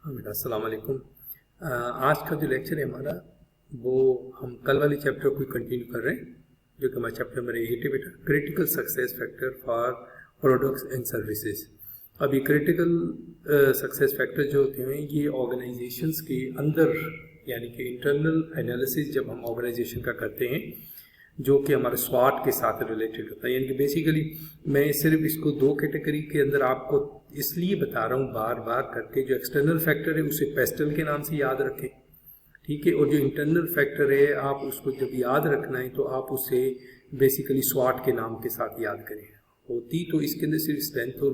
हाँ बेटा, अस्सलाम वालेकुम। आज का जो लेक्चर है हमारा, वो हम कल वाले चैप्टर को कंटिन्यू कर रहे हैं, जो कि हमारा चैप्टर नंबर 8 है बेटा, critical success factor for products and services. अब ये क्रिटिकल सक्सेस फैक्टर जो होते हैं ये ऑर्गेनाइजेशंस के अंदर, यानी कि इंटरनल एनालिसिस जब हम ऑर्गेनाइजेशन का करते हैं, जो कि हमारे स्वाट के साथ रिलेटेड होता है। यानी कि बेसिकली मैं सिर्फ इसको दो कैटेगरी के अंदर आपको इसलिए बता रहा हूँ बार बार करके, जो एक्सटर्नल फैक्टर है उसे पेस्टल के नाम से याद रखें, ठीक है, और जो इंटरनल फैक्टर है आप उसको जब याद रखना है तो आप उसे बेसिकली स्वाट के नाम के साथ याद करें। होती तो इसके अंदर सिर्फ स्ट्रेंथ और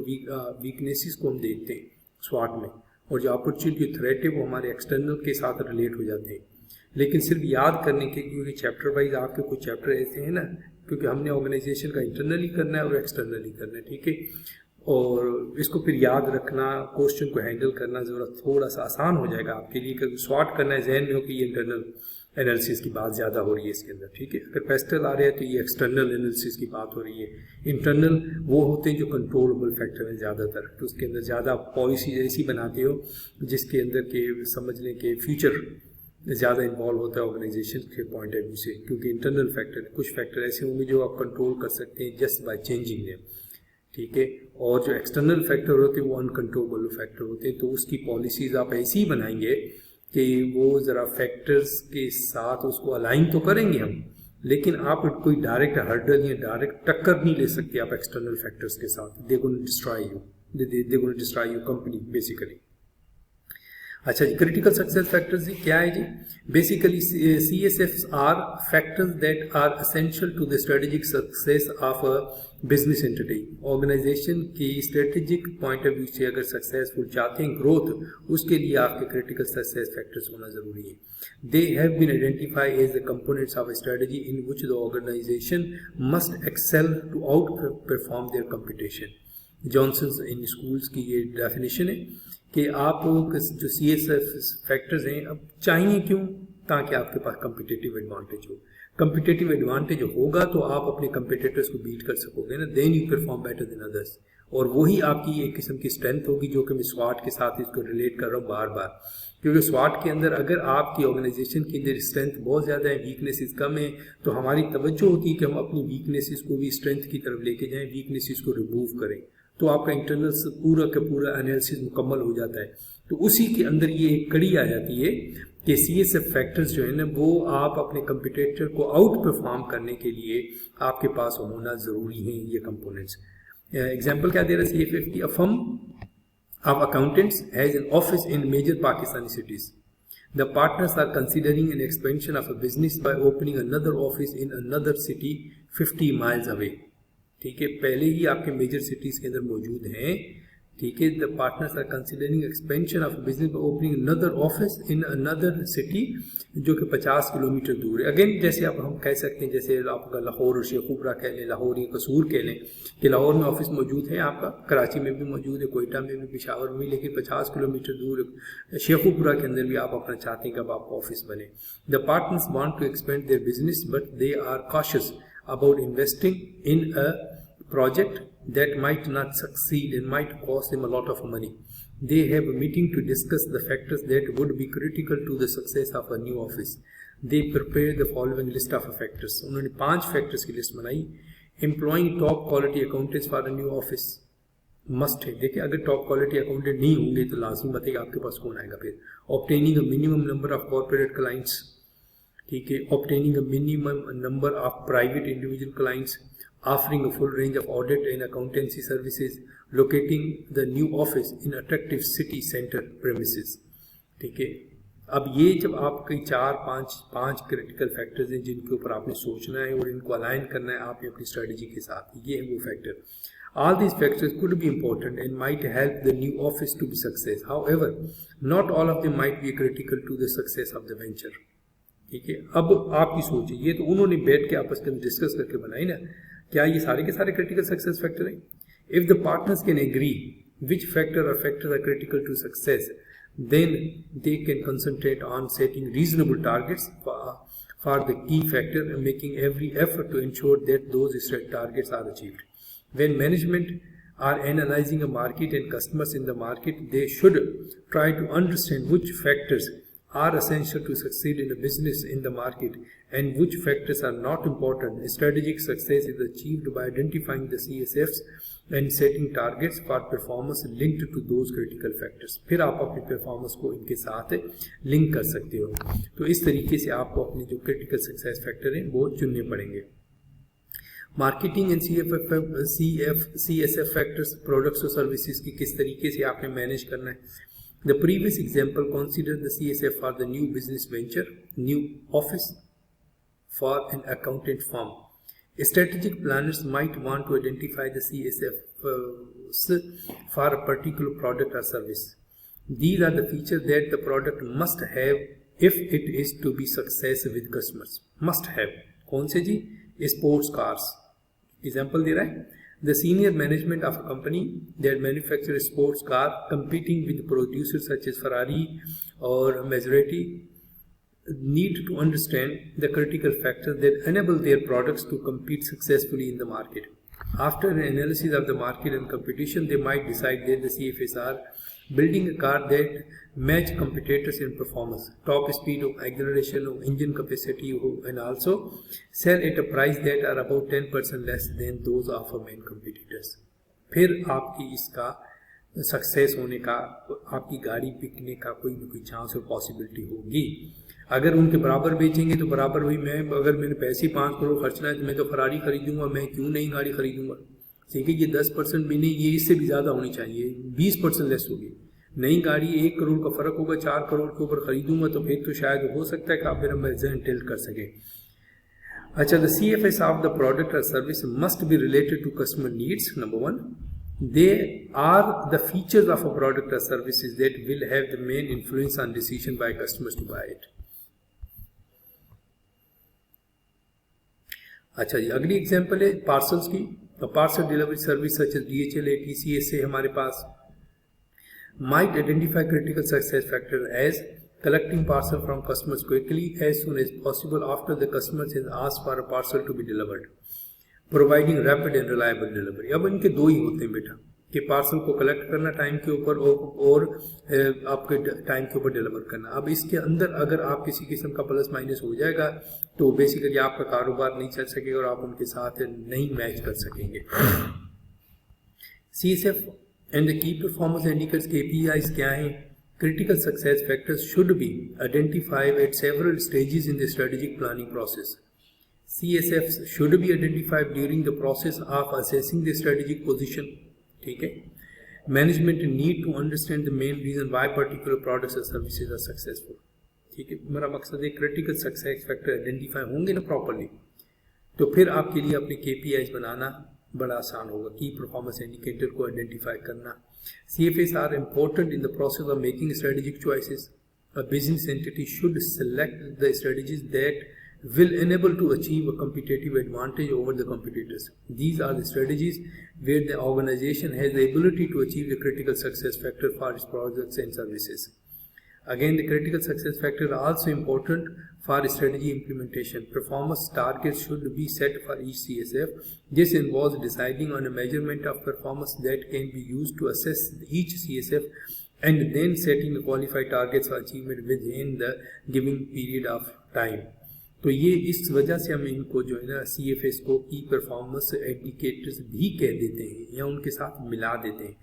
वीकनेसेस को हम देखते हैं स्वाट में, और जो अपॉर्चुनिटी थ्रेट है वो हमारे एक्सटर्नल के साथ रिलेट हो जाते हैं। लेकिन सिर्फ याद करने के, क्योंकि चैप्टर वाइज आपके कुछ चैप्टर ऐसे हैं ना, क्योंकि हमने ऑर्गेनाइजेशन का इंटरनली करना है और एक्सटर्नली करना है, ठीक है, और इसको फिर याद रखना, क्वेश्चन को हैंडल करना ज़रूरत थोड़ा सा आसान हो जाएगा आपके लिए, क्योंकि शॉर्ट करना है जहन में हो कि ये इंटरनल एनालिसिस की बात ज़्यादा हो रही है इसके अंदर, ठीक है। अगर पेस्टल आ रहे हैं तो ये एक्सटर्नल एनालिसिस की बात हो रही है। इंटरनल वो होते हैं जो कंट्रोलेबल फैक्टर हैं ज़्यादातर, तो उसके अंदर ज़्यादा पॉलिसी ऐसी बनाते हो जिसके अंदर के समझने के फ्यूचर ज़्यादा इन्वॉल्व होता है ऑर्गेनाइजेशन के पॉइंट ऑफ व्यू से, क्योंकि इंटरनल फैक्टर, कुछ फैक्टर ऐसे होंगे जो आप कंट्रोल कर सकते हैं जस्ट बाय चेंजिंग देम, ठीक है, और जो एक्सटर्नल फैक्टर होते हैं वो अनकंट्रोलेबल फैक्टर होते हैं। तो उसकी पॉलिसीज़ आप ऐसी ही बनाएंगे कि वो ज़रा फैक्टर्स के साथ उसको अलाइन तो करेंगे हम, लेकिन आप कोई डायरेक्ट हर्डल या डायरेक्ट टक्कर नहीं ले सकते आप एक्सटर्नल फैक्टर्स के साथ। They gonna destroy you, they gonna destroy you company basically. अच्छा जी, क्रिटिकल सक्सेस फैक्टर्स जी क्या है जी? Basically CSFs are factors that are essential to the strategic success of a business entity. Organization की strategic point of view से अगर successful चाहते हैं ग्रोथ, उसके लिए आपके क्रिटिकल सक्सेस फैक्टर्स होना जरूरी है। They have been identified as the components of a strategy in which the organisation must excel to outperform their competition. Johnson and Scholes की ये डेफिनेशन है कि आप जो CSF फैक्टर्स हैं अब चाहिए क्यों, ताकि आपके पास कम्पिटिटिव एडवांटेज हो। कम्पिटिटिव एडवांटेज होगा तो आप अपने कंपिटिटर्स को बीट कर सकोगे ना, then you perform better than others, और वही आपकी एक किस्म की स्ट्रेंथ होगी, जो कि मैं स्वाट के साथ इसको रिलेट कर रहा हूँ बार बार। क्योंकि स्वाट के अंदर अगर आपकी ऑर्गेनाइजेशन के अंदर स्ट्रेंथ बहुत ज़्यादा है, वीकनेसेस कम है, तो हमारी तवज्जो होती है कि हम अपनी वीकनेसेस को भी स्ट्रेंथ की तरफ लेके जाएं, वीकनेसेस को रिमूव करें, तो आपका इंटरनल पूरा का पूरा एनालिसिस मुकम्मल हो जाता है। तो उसी के अंदर ये एक कड़ी आ जाती है कि CSF फैक्टर्स जो है ना, वो आप अपने कंपिटिटर को आउट परफॉर्म करने के लिए आपके पास होना ज़रूरी है ये कंपोनेंट्स। एग्जाम्पल क्या दे रहा है CSF की? A firm of accountants has an office in major Pakistani cities. The partners are considering an expansion of a business by opening another office in another city 50 miles away. ठीक है, पहले ही आपके major cities के अंदर मौजूद हैं, ठीक है। The partners are considering expansion of business by opening another office in another city, जो कि 50 किलोमीटर दूर है। अगेन जैसे अब हम कह सकते हैं, जैसे आपका लाहौर और शेखुपुरा कह लें, लाहौर या कसूर कह लें, कि लाहौर में ऑफिस मौजूद है आपका, कराची में भी मौजूद है, कोयटा में भी, पेशावर में भी, लेकिन 50 किलोमीटर दूर शेखुपुरा के अंदर भी आप अपना चाहते हैं कि अब आपका ऑफिस बने। The partners want to expand their business but they are cautious about investing in a project that might not succeed and might cost them a lot of money. They have a meeting to discuss the factors that would be critical to the success of a new office. They prepare the following list of factors. उन्होंने 5 factors की list बनाई। Employing top quality accountants for a new office must है। देखिए, अगर top quality accountant नहीं होंगे तो लाजमी बात है कि आपके पास कौन आएगा फिर। Obtaining a minimum number of corporate clients, ठीक है, obtaining a minimum number of private individual clients, offering a full range of audit and accountancy services, locating the new office in attractive city center premises, ठीक है। अब ये जब आपके 4-5 critical factors हैं जिनके ऊपर आपने सोचना है और इनको अलाइन करना है आपने अपनी स्ट्रेटजी के साथ, ये है वो factor. All these factors could be important and might help the new office to be success. However, not all of them might be critical to the success of the venture. ठीक है, अब आपकी सोच है, ये तो उन्होंने बैठ के आपस में डिस्कस करके बनाई ना, क्या ये सारे के सारे क्रिटिकल सक्सेस फैक्टर हैं? If the partners can agree which factor और factors are critical to success, then they can concentrate on setting reasonable targets for the key factor and making every effort to ensure that those set targets are achieved. When management are analyzing a market and customers in the market, they should try to understand which factors are essential to succeed in a business in the market and which factors are not important. Strategic success is achieved by identifying the CSFs and setting targets for performance linked to those critical factors. फिर आप अपनी performance को इनके साथ link कर सकते हो. तो इस तरीके से आपको अपने जो critical success factor हैं वो चुनने पड़ेंगे. Marketing and CSF factors products और सर्विसेज की किस तरीके से आपने मैनेज करना है. The previous example considered the CSF for the new business venture, new office for an accountant firm. Strategic planners might want to identify the CSF for a particular product or service. These are the features that the product must have if it is to be success with customers. Must have. कौन से जी? Sports cars. Example दे रहा है. The senior management of a company that manufactures sports car competing with producers such as Ferrari or Maserati need to understand the critical factors that enable their products to compete successfully in the market. After an analysis of the market and competition, they might decide that the CFS are building a car that match competitors in performance, top speed हो, acceleration हो, engine capacity हो, and also sell at a price that are about 10% less than those of our main competitors. फिर आपकी इसका success होने का, आपकी गाड़ी बिकने का कोई ना कोई चांस और पॉसिबिलिटी होगी. अगर उनके बराबर बेचेंगे तो बराबर वही, मैं अगर मैंने पैसे 5 करोड़ खर्चना है तो मैं तो फरारी खरीदूंगा, मैं क्यों नई गाड़ी खरीदूंगा. ठीक है, ये 10% भी नहीं, ये इससे भी ज़्यादा होनी चाहिए, 20% लेस होगी. नई गाड़ी 1 करोड़ का फर्क होगा, 4 करोड़ के ऊपर खरीदूंगा तो फिर तो शायद हो सकता है कि आप मेरा मेजर टिल्ट कर सके. अच्छा, the CFS of the product और service must be related to customer needs. Number 1, they are the features of a product or services that will have the main influence on decision by customers to buy it. अच्छा जी, अगली example है parcels की. Parcel delivery service such as DHL, TCS से हमारे पास might identify critical success factors as collecting parcel from customers quickly as soon as possible after the customer has asked for a parcel to be delivered, providing rapid and reliable delivery. अब इनके दो ही होते हैं बेटा, कि parcel को collect करना time के ऊपर और आपके टाइम के ऊपर डिलीवर करना. अब इसके अंदर अगर आप किसी किस्म का प्लस माइनस हो जाएगा तो बेसिकली आपका कारोबार नहीं चल सकेगा और आप उनके साथ नहीं मैच कर सकेंगे. CSF and the key performance indicators, KPIs क्या हैं? Critical success factors should be identified at several stages in the strategic planning process. CSFs should be identified during the process of assessing the strategic position. ठीक है. Management need to understand the main reason why particular products or services are successful. ठीक है, मेरा मकसद है critical success factor identify होंगे ना properly, तो फिर आपके लिए अपने KPIs बनाना बड़ा आसान होगा. की परफॉर्मेंस इंडिकेटर को आइडेंटिफाई करना. CFS are important in the process of making strategic choices. A business entity should select the strategies that will enable to achieve a competitive advantage over the competitors. These are the strategies where the organization has the ability to achieve the critical success factor for its products and services. Again, the critical success factor are also important for strategy implementation. Performance targets should be set for each CSF. This involves deciding on a measurement of performance that can be used to assess each CSF and then setting the qualified targets for achievement within the given period of time. तो ये इस वजह से हम इनको जो है ना CFS को की परफॉर्मेंस इंडिकेटर्स भी कह देते हैं या उनके साथ मिला देते हैं.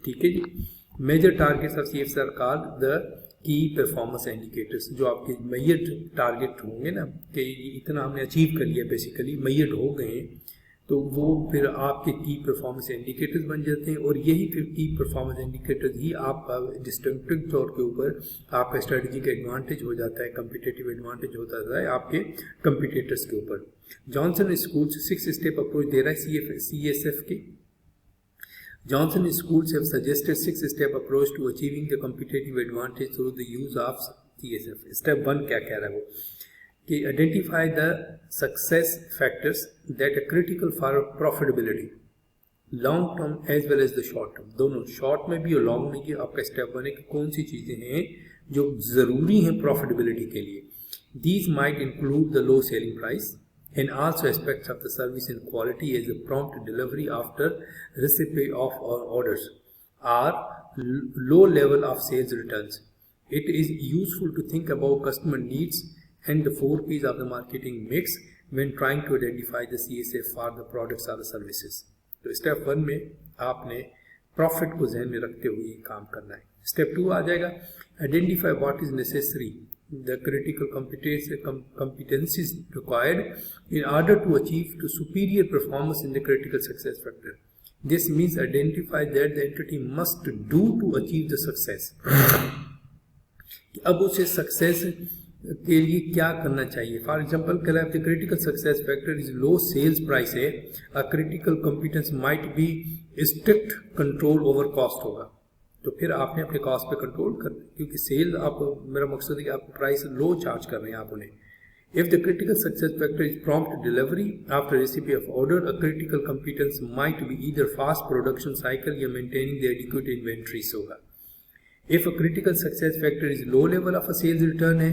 ठीक है जी. Major targets of CFS are called the key performance indicators. जो आपके मेजर टारगेट होंगे ना कि इतना हमने अचीव कर लिया, बेसिकली मेजर हो गए हैं, तो वो फिर आपके की परफॉर्मेंस इंडिकेटर्स बन जाते हैं. और यही फिर की परफॉर्मेंस इंडिकेटर्स ही आपका डिस्टिंक्टिव तौर के ऊपर आपका स्ट्रेटजिक एडवांटेज हो जाता है, कम्पिटिटिव एडवांटेज होता है आपके कंपिटिटर्स के ऊपर. जॉनसन स्कूल्स 6 स्टेप अप्रोच दे रहा है CSF के. Johnson schools have suggested 6 step approach to achieving the competitive advantage through the use of CSF. Step 1 क्या कह रहा है वो कि identify the success factors that are critical for profitability, long term as well as the short term. दोनों short में भी और long में भी आपका step 1 है कि कौन सी चीजें हैं जो जरूरी हैं profitability के लिए. These might include the low selling price, and also aspects of the service and quality as a prompt delivery after receipt of orders or low level of sales returns. It is useful to think about customer needs and the 4 P's of the marketing mix when trying to identify the CSF for the products or the services. तो step 1 में आपने profit को ध्यान में रखते हुए काम करना है. स्टेप 2 आ जाएगा, identify what is necessary the critical competencies required in order to achieve to superior performance in the critical success factor. This means identify that the entity must do to achieve the success. अब उसे success के लिए क्या करना चाहिए. For example the critical success factor is low sales price है. A critical competence might be strict control over cost होगा. तो फिर आपने अपने कॉस्ट पे कंट्रोल करना है, क्योंकि सेल आप, मेरा मकसद है कि आप प्राइस लो चार्ज कर रहे हैं आप उन्हें. If the critical success factor is prompt delivery after receipt of order, a critical competence might be either fast production cycle या मेंटेनिंग द एडिक्वेट इन्वेंट्रीज होगा. If a critical success factor is low level of a sales return है,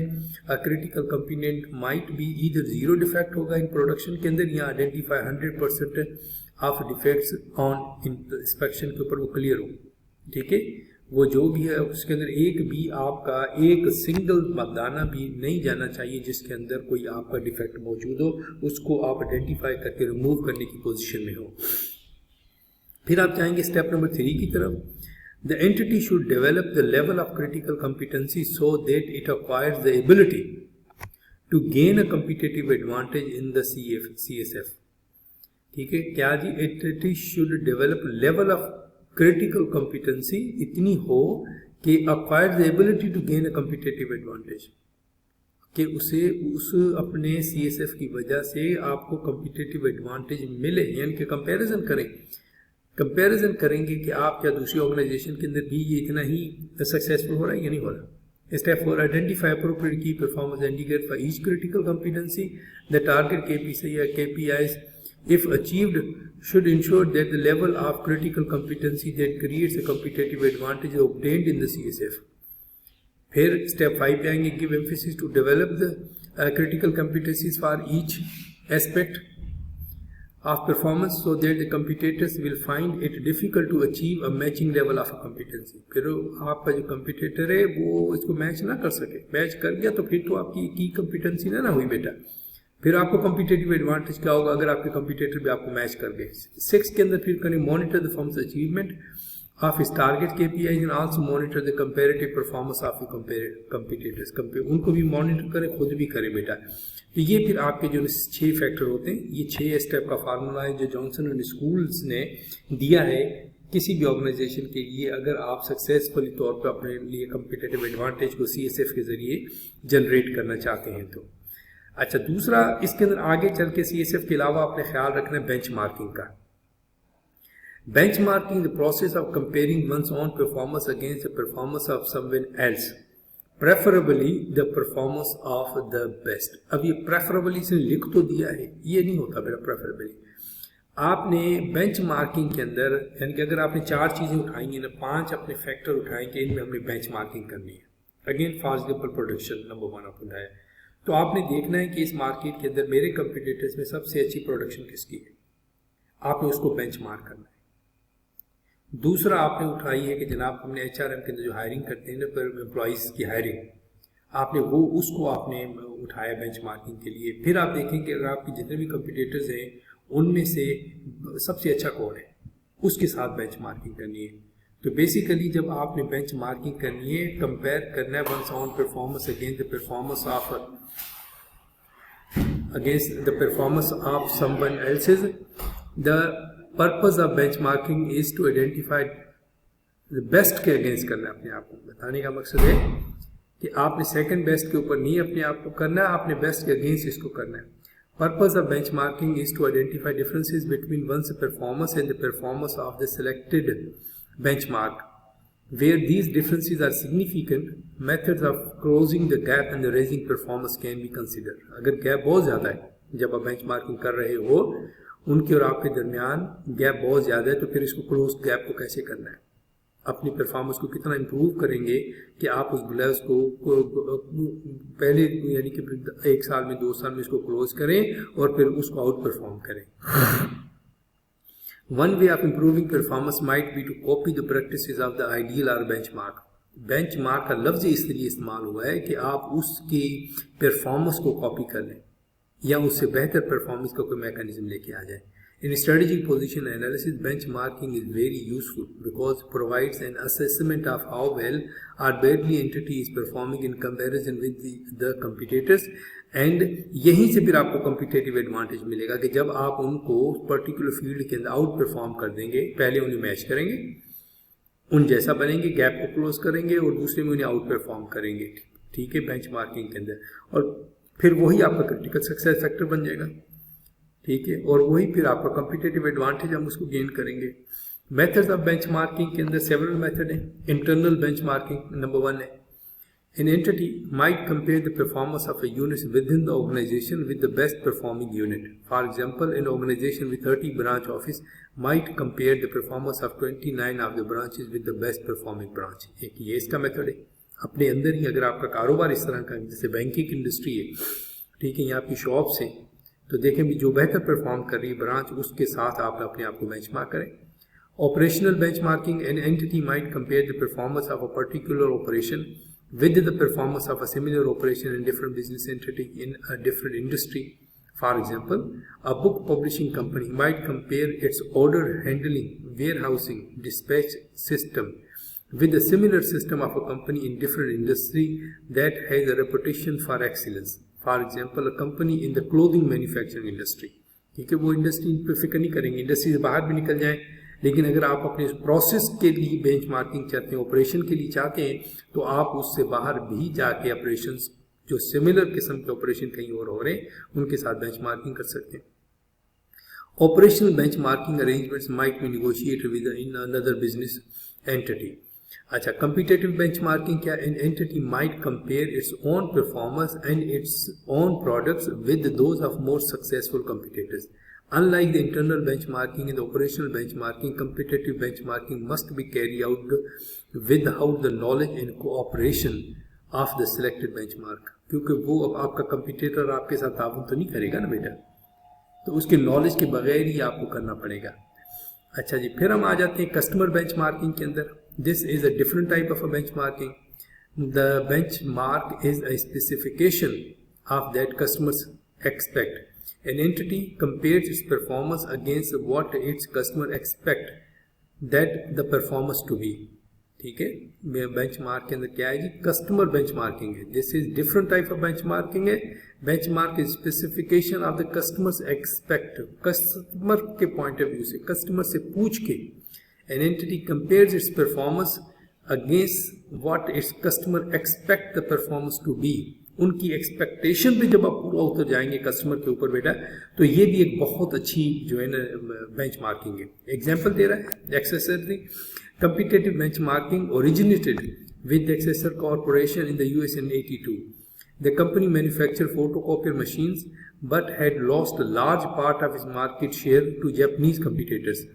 a critical component might be either zero defect होगा in production के अंदर या identify 100% of defects on inspection के ऊपर वो clear हो. ठीक है, वो जो भी है उसके अंदर एक भी आपका एक सिंगल दाना भी नहीं जाना चाहिए जिसके अंदर कोई आपका डिफेक्ट मौजूद हो, उसको आप आइडेंटिफाई करके रिमूव करने की पोजीशन में हो. फिर आप जाएंगे स्टेप नंबर 3 की तरफ. The entity should develop the level of critical competency so that it acquires the ability to gain a competitive advantage in the CSF. ठीक है, क्या जी, entity should develop level of critical competency इतनी हो कि acquire the ability to gain a competitive advantage, कि उसे उस अपने CSF की वजह से आपको competitive advantage मिले, यानी कि कंपैरिजन करें. कंपैरिजन करेंगे कि आप क्या दूसरी ऑर्गेनाइजेशन के अंदर भी ये इतना ही सक्सेसफुल हो रहा है या नहीं हो रहा. स्टेप 4, आइडेंटिफाई अप्रोप्रिएट की performance indicator for each critical competency. The target KPIs if achieved should ensure that the level of critical competency that creates a competitive advantage is obtained in the CSF. फिर step 5 पे आएंगे, give emphasis to develop the critical competencies for each aspect of performance so that the competitors will find it difficult to achieve a matching level of competency. फिर आपका जो competitor है वो इसको match ना कर सके, मैच कर गया तो फिर तो आपकी की competency ना हुई बेटा. फिर आपको competitive advantage क्या होगा अगर आपके competitor भी आपको मैच कर गए. 6 के अंदर फिर करें monitor the firm's achievement of its target KPIs and also monitor the comparative performance of the competitors. उनको भी monitor करें, खुद भी करें बेटा. तो ये फिर आपके जो 6 फैक्टर होते हैं, ये 6 स्टेप का फार्मूला है जो जॉनसन एंड स्कूल्स ने दिया है किसी भी ऑर्गेनाइजेशन के लिए अगर आप सक्सेसफुली तौर पर अपने लिए कम्पिटिटिव एडवांटेज को CSF के जरिए जनरेट करना चाहते हैं. तो अच्छा, दूसरा इसके अंदर आगे चल के CSF के अलावा आपने ख्याल रखना है बेंच मार्किंग का. Benchmarking the process of comparing one's own performance against the performance of someone else, preferably the performance of the best. अब ये प्रेफरेबली से लिख तो दिया है, ये नहीं होता मेरा प्रेफरेबली. आपने बेंचमार्किंग के अंदर, यानी कि अगर आपने 4 चीज़ें उठाएंगी ना, 5 अपने फैक्टर उठाएंगे, इनमें हमने बेंचमार्किंग करनी है. Again for example production number 1 आपने उठाया, तो आपने देखना है कि इस मार्केट के अंदर मेरे कंपटीटर्स में सबसे अच्छी प्रोडक्शन किसकी है, आपने उसको बेंचमार्क करना है. दूसरा आपने उठाई है कि जनाब हमने HRM के अंदर जो हायरिंग करते हैं ना पर एम्प्लॉइज़ की हायरिंग, आपने वो उसको आपने उठाया बेंचमार्किंग के लिए. फिर आप देखें कि अगर आपके जितने भी कंपटीटर्स हैं उनमें से सबसे अच्छा कौन है, उसके साथ बेंचमार्किंग करनी है. तो बेसिकली जब आपने बेंचमार्किंग करनी है, कंपेयर करना है one's own performance against the performance of someone else's. The purpose of benchmarking is to identify the best के अगेंस्ट करना है अपने आप को. बताने का मकसद है कि आपने सेकंड बेस्ट के ऊपर नहीं अपने आप को करना है, आपने बेस्ट के अगेंस्ट इसको करना है. Purpose of benchmarking is to identify differences between one's performance and the performance of the selected benchmark. Where these differences are significant, methods of closing the gap and the raising performance can be consider. अगर gap बहुत ज़्यादा है जब आप benchmarking कर रहे हो, उनके और आपके दरमियान गैप बहुत ज़्यादा है, तो फिर इसको क्लोज गैप को कैसे करना है. अपनी परफॉर्मेंस को कितना इम्प्रूव करेंगे कि आप उस ग्लव्स को पहले यानी कि 1 साल में 2 साल में इसको क्लोज करें और फिर उसको आउट परफॉर्म करें। One way of improving performance might be to copy the practices of the ideal or benchmark. Benchmark का लफ्ज इसलिए इस्तेमाल हुआ है कि आप उसकी परफॉर्मेंस को कॉपी कर लें या उससे बेहतर परफॉर्मेंस का कोई मैकेनिज्म लेके आ जाए। In strategic position analysis, benchmarking is very useful because it provides an assessment of how well or badly entity is performing in comparison with the competitors, and यहीं से फिर आपको competitive advantage मिलेगा कि जब आप उनको particular field के अंदर आउट परफॉर्म कर देंगे, पहले उन्हें मैच करेंगे, उन जैसा बनेंगे, गैप को क्लोज करेंगे और दूसरे में उन्हें आउट परफॉर्म करेंगे, ठीक है, बेंचमार्किंग के अंदर, और फिर वही आपका क्रिटिकल सक्सेस फैक्टर बन जाएगा, ठीक है, और वही फिर आपका कॉम्पिटिटिव एडवांटेज हम उसको गेन करेंगे। मेथड्स ऑफ बेंचमार्किंग के अंदर सेवरल मेथड है। इंटरनल बेंचमार्किंग नंबर 1 है। An entity might compare the performance of a unit within the organisation with the best performing unit. For example, an organisation with 30 branch office might compare the performance of 29 of the branches with the best performing branch. एक ये इसका method है। अपने अंदर ही अगर आपका कारोबार इस तरह का, जैसे बैंकिंग इंडस्ट्री है, ठीक है, यहाँ आपकी शॉप्स हैं, तो देखें भी जो बेहतर परफॉर्म कर रही है ब्रांच, उसके साथ आप अपने आप को बेंचमार्क करें। Operational benchmarking, N entity might compare the performance of a particular operation with the performance of a similar operation in different business entity in a different industry. For example, a book publishing company might compare it's order handling, warehousing, dispatch system with a similar system of a company in different industry that has a reputation for excellence. For example, a company in the clothing manufacturing industry, ठीक है, वो industry पे फिक्र नहीं करेंगे, industry से बाहर भी निकल जाएं, लेकिन अगर आप अपने प्रोसेस के लिए बेंचमार्किंग चाहते हैं, ऑपरेशन के लिए चाहते हैं, तो आप उससे बाहर भी जाके ऑपरेशंस जो सिमिलर किस्म के ऑपरेशन कहीं और हो रहे हैं, उनके साथ बेंचमार्किंग कर सकते हैं। Operational benchmarking arrangements might be negotiated within another business entity. अच्छा, कंपीटेटिव बेंचमार्किंग क्या? An entity might compare its own performance and its own products with those of more successful competitors. Unlike the internal benchmarking and the operational benchmarking, competitive benchmarking must be carried out without the knowledge and cooperation of the selected benchmark, क्योंकि वो अब आपका competitor आपके साथ ताउन तो नहीं करेगा ना बेटा, तो उसके नॉलेज के बगैर ही आपको करना पड़ेगा। अच्छा जी, फिर हम आ जाते हैं कस्टमर बेंचमार्किंग के अंदर। This is a different type of a benchmarking. The benchmark is a specification of that customers expect. An entity compares its performance against what its customer expect that the performance to be. ठीक है, benchmark के अंदर क्या है जी? Customer benchmarking है। This is different type of benchmarking है। Benchmark is specification of the customers expect, customer के पॉइंट ऑफ व्यू से, कस्टमर से पूछ के an entity compares its performance against what its customer expect the performance to be. उनकी expectation पे जब आप पूरा उतर जाएंगे कस्टमर के ऊपर बेटा, तो ये भी एक बहुत अच्छी जो है ना बेंचमार्किंग है। एग्जांपल दे रहा है accessory competitive benchmarking originated with एक्सेसर corporation in the US in 82. The company manufactured photocopier machines but had lost a large part of its market share to Japanese competitors.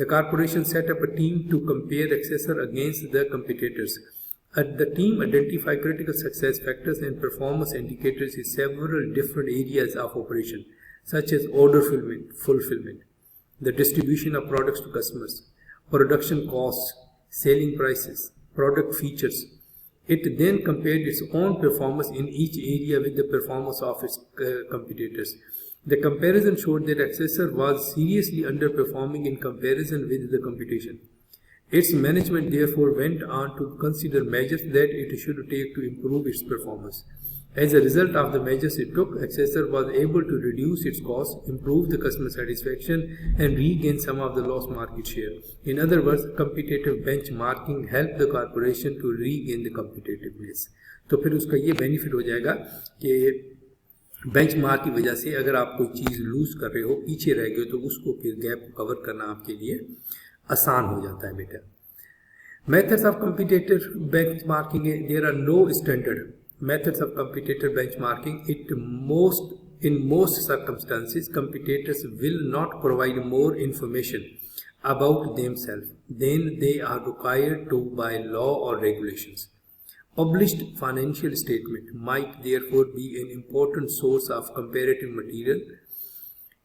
The corporation set up a team to compare Accessor against the competitors. The team identified critical success factors and performance indicators in several different areas of operation, such as order fulfillment, the distribution of products to customers, production costs, selling prices, product features. It then compared its own performance in each area with the performance of its competitors. The comparison showed that Accessor was seriously underperforming in comparison with the competition. Its management therefore went on to consider measures that it should take to improve its performance. As a result of the measures it took, Accessor was able to reduce its costs, improve the customer satisfaction, and regain some of the lost market share. In other words, competitive benchmarking helped the corporation to regain the competitiveness. तो फिर उसका ये benefit हो जाएगा कि benchmark की वजह से अगर आप कोई चीज़ लूज कर रहे हो, पीछे रह गए, तो उसको फिर गैप को कवर करना आपके लिए आसान हो जाता है बेटा। Methods of competitive benchmarking, there are no standard methods of competitive benchmarking. In most circumstances, competitors will not provide more information about themselves than they are required to by law or regulations. Published financial statement might therefore be an important source of comparative material,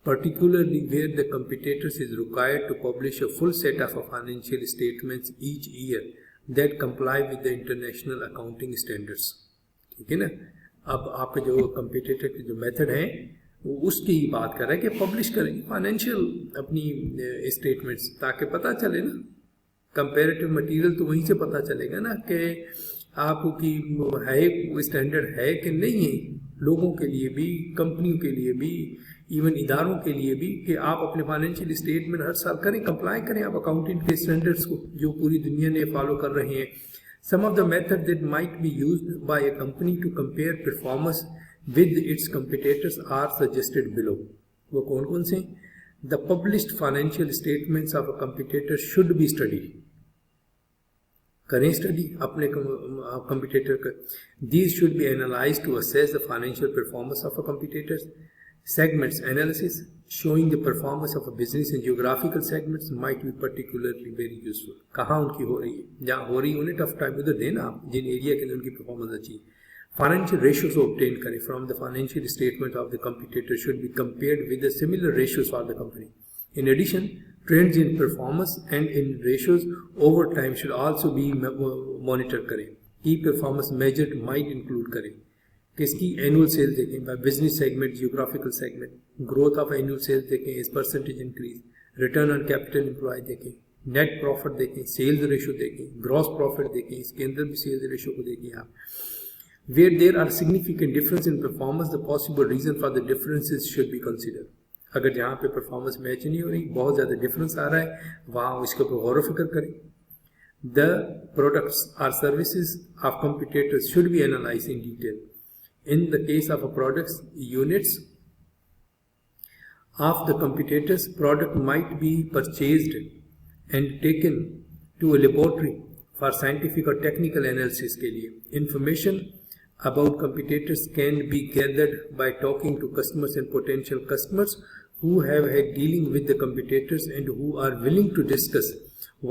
particularly where the competitors is required to publish a full set of financial statements each year that comply with the international accounting standards. ठीक है ना। अब आपके जो competitor के जो method है वो उसकी ही बात कर रहा है कि पब्लिश करें फाइनेंशियल अपनी स्टेटमेंट्स, ताकि पता चले ना, कंपैरेटिव मटेरियल तो वहीं से पता चलेगा ना कि आपकी है स्टैंडर्ड है कि नहीं है, लोगों के लिए भी, कंपनियों के लिए भी, इवन इदारों के लिए भी, कि आप अपने फाइनेंशियल स्टेटमेंट हर साल करें, कंप्लाई करें आप अकाउंटिंग के स्टैंडर्ड्स को जो पूरी दुनिया ने फॉलो कर रहे हैं. Some of the method that might be used by a company to compare performance with its competitors are suggested below. वो कौन कौन से? The published financial statements of a competitor should be studied. करें study अपने competitor का. These should be analyse to assess the financial performance of a competitors. Segments analysis showing the performance of a business in geographical segments might be particularly very useful. कहाँ उनकी हो रही है, जहाँ हो रही है उन्हें टफ टाइम उधर देना आप, जिन एरिया के अंदर उनकी परफॉर्मेंस अच्छी है. फाइनेंशियल रेशियोज ऑब्टेन करें from the financial statement of the competitor should be compared with the similar ratios for the company. In addition, trends in performance and in ratios over time should also be monitor करें. की performance measured might include करें किसकी? Annual sales देखें by business segment, geographical segment, growth of annual sales देखें, इस percentage increase, return on capital employ देखें, net profit देखें, sales ratio देखें, ग्रॉस प्रॉफिट देखें, इसके अंदर भी सेल्स रेशो को देखें आप. Where there are significant difference in performance, the possible reason for the differences should be consider. अगर जहाँ पे परफॉर्मेंस मैच नहीं हो रही, बहुत ज़्यादा डिफरेंस आ रहा है, वहाँ इसके ऊपर गौर फिक्र करें. The products are services of competitors should be analyse in detail. In the case of a products, units of the competitor's product might be purchased and taken to a laboratory for scientific or technical analysis के लिए. Information about competitors can be gathered by talking to customers and potential customers who have had dealing with the competitors and who are willing to discuss